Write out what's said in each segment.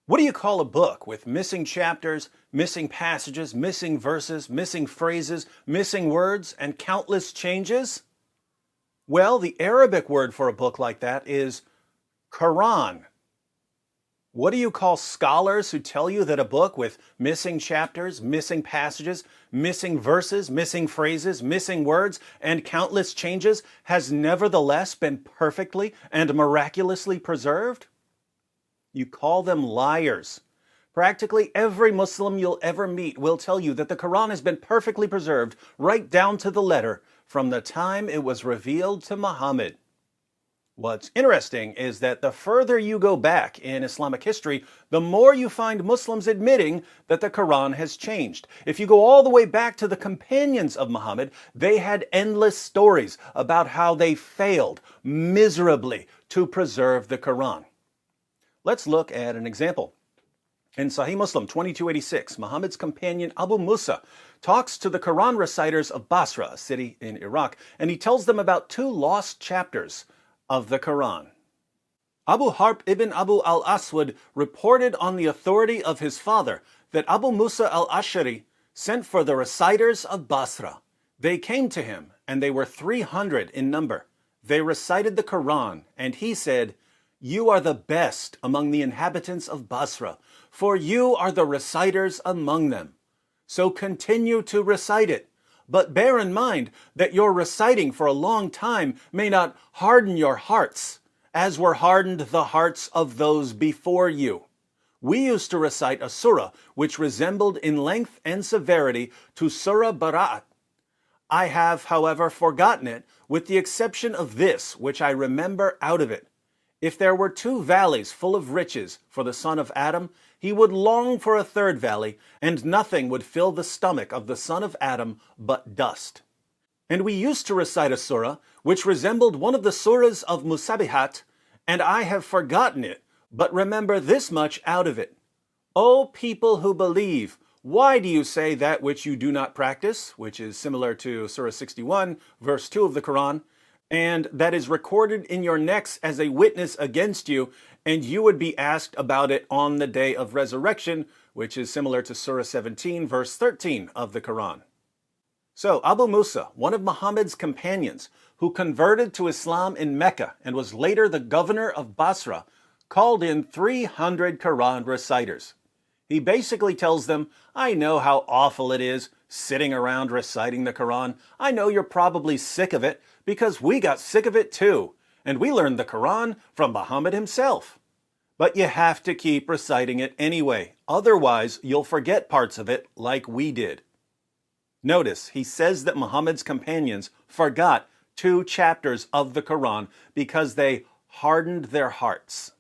What do you call a book with missing chapters, missing passages, missing verses, missing phrases, missing words, and countless changes? Well, the Arabic word for a book like that is Quran. What do you call scholars who tell you that a book with missing chapters, missing passages, missing verses, missing phrases, missing words, and countless changes has nevertheless been perfectly and miraculously preserved? You call them liars. Practically every Muslim you'll ever meet will tell you that the Quran has been perfectly preserved right down to the letter from the time it was revealed to Muhammad. What's interesting is that the further you go back in Islamic history, the more you find Muslims admitting that the Quran has changed. If you go all the way back to the companions of Muhammad, they had endless stories about how they failed miserably to preserve the Quran. Let's look at an example. In Sahih Muslim 2286, Muhammad's companion Abu Musa talks to the Quran reciters of Basra, a city in Iraq, and he tells them about two lost chapters of the Quran. Abu Harb ibn Abu al-Aswad reported on the authority of his father that Abu Musa al-Ash'ari sent for the reciters of Basra. They came to him, and they were 300 in number. They recited the Quran, and he said, "You are the best among the inhabitants of Basra, for you are the reciters among them. So continue to recite it. But bear in mind that your reciting for a long time may not harden your hearts, as were hardened the hearts of those before you. We used to recite a surah which resembled in length and severity to Surah Bara'at. I have, however, forgotten it, with the exception of this, which I remember out of it. If there were two valleys full of riches for the son of Adam, he would long for a third valley, and nothing would fill the stomach of the son of Adam but dust. And we used to recite a surah which resembled one of the surahs of Musabihat, and I have forgotten it, but remember this much out of it. O people who believe, why do you say that which you do not practice, which is similar to Surah 61, verse 2 of the Quran, and that is recorded in your necks as a witness against you, and you would be asked about it on the day of resurrection, which is similar to Surah 17, verse 13 of the Quran. So Abu Musa, one of Muhammad's companions, who converted to Islam in Mecca and was later the governor of Basra, called in 300 Quran reciters. He basically tells them, I know how awful it is sitting around reciting the Quran. I know you're probably sick of it, because we got sick of it too, and we learned the Quran from Muhammad himself. But you have to keep reciting it anyway, otherwise you'll forget parts of it like we did. Notice, he says that Muhammad's companions forgot 2 chapters of the Quran because they hardened their hearts.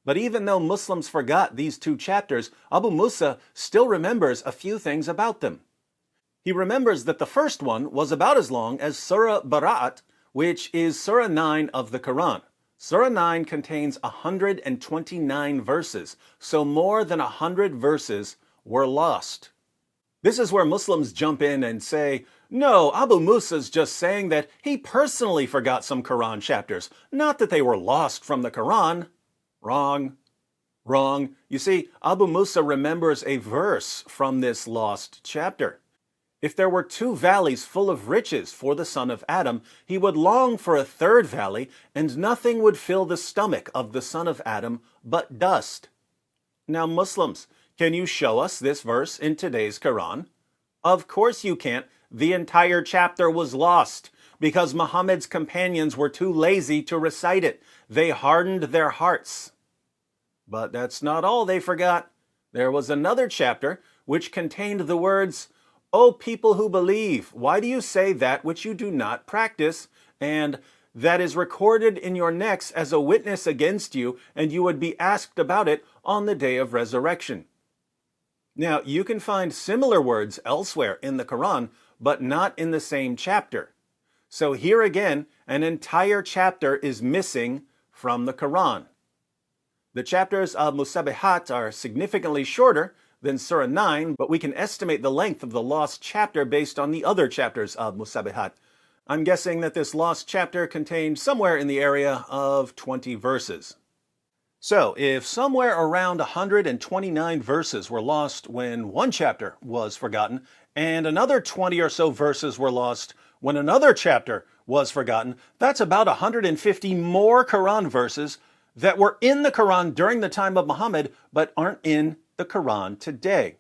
But even though Muslims forgot these 2 chapters, Abu Musa still remembers a few things about them. He remembers that the first one was about as long as Surah Bara'at, which is Surah 9 of the Quran. Surah 9 contains 129 verses, so more than 100 verses were lost. This is where Muslims jump in and say, no, Abu Musa's just saying that he personally forgot some Quran chapters, not that they were lost from the Quran. Wrong. Wrong. You see, Abu Musa remembers a verse from this lost chapter. If there were 2 valleys full of riches for the son of Adam, he would long for a third valley, and nothing would fill the stomach of the son of Adam but dust. Now, Muslims, can you show us this verse in today's Quran? Of course you can't. The entire chapter was lost because Muhammad's companions were too lazy to recite it. They hardened their hearts. But that's not all they forgot. There was another chapter which contained the words, O people who believe, why do you say that which you do not practice? And that is recorded in your necks as a witness against you, and you would be asked about it on the day of resurrection. Now, you can find similar words elsewhere in the Quran, but not in the same chapter. So here again, an entire chapter is missing from the Quran. The chapters of Musabihat are significantly shorter than Surah 9, but we can estimate the length of the lost chapter based on the other chapters of Musabihat. I'm guessing that this lost chapter contained somewhere in the area of 20 verses. So, if somewhere around 129 verses were lost when one chapter was forgotten, and another 20 or so verses were lost when another chapter was forgotten, that's about 150 more Quran verses that were in the Quran during the time of Muhammad but aren't in the Quran today.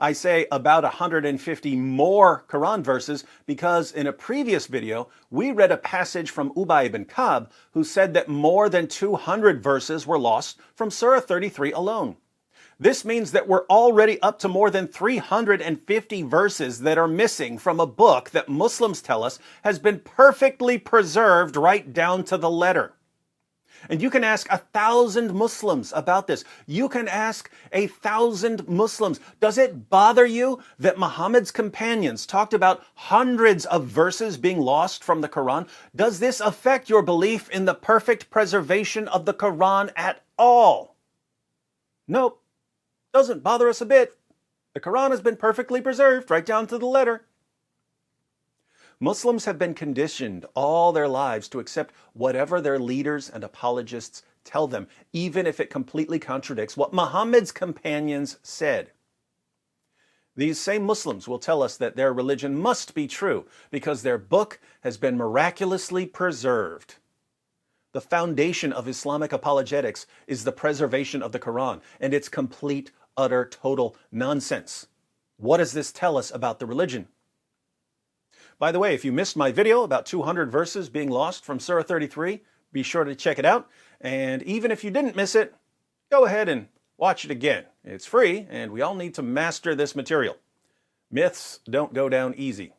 I say about 150 more Quran verses because in a previous video, we read a passage from Ubay ibn Ka'b who said that more than 200 verses were lost from Surah 33 alone. This means that we're already up to more than 350 verses that are missing from a book that Muslims tell us has been perfectly preserved right down to the letter. And you can ask 1,000 Muslims about this. You can ask 1,000 Muslims. Does it bother you that Muhammad's companions talked about hundreds of verses being lost from the Quran? Does this affect your belief in the perfect preservation of the Quran at all? Nope. Doesn't bother us a bit. The Quran has been perfectly preserved right down to the letter. Muslims have been conditioned all their lives to accept whatever their leaders and apologists tell them, even if it completely contradicts what Muhammad's companions said. These same Muslims will tell us that their religion must be true because their book has been miraculously preserved. The foundation of Islamic apologetics is the preservation of the Quran, and it's complete, utter, total nonsense. What does this tell us about the religion? By the way, if you missed my video about 200 verses being lost from Surah 33, be sure to check it out. And even if you didn't miss it, go ahead and watch it again. It's free, and we all need to master this material. Myths don't go down easy.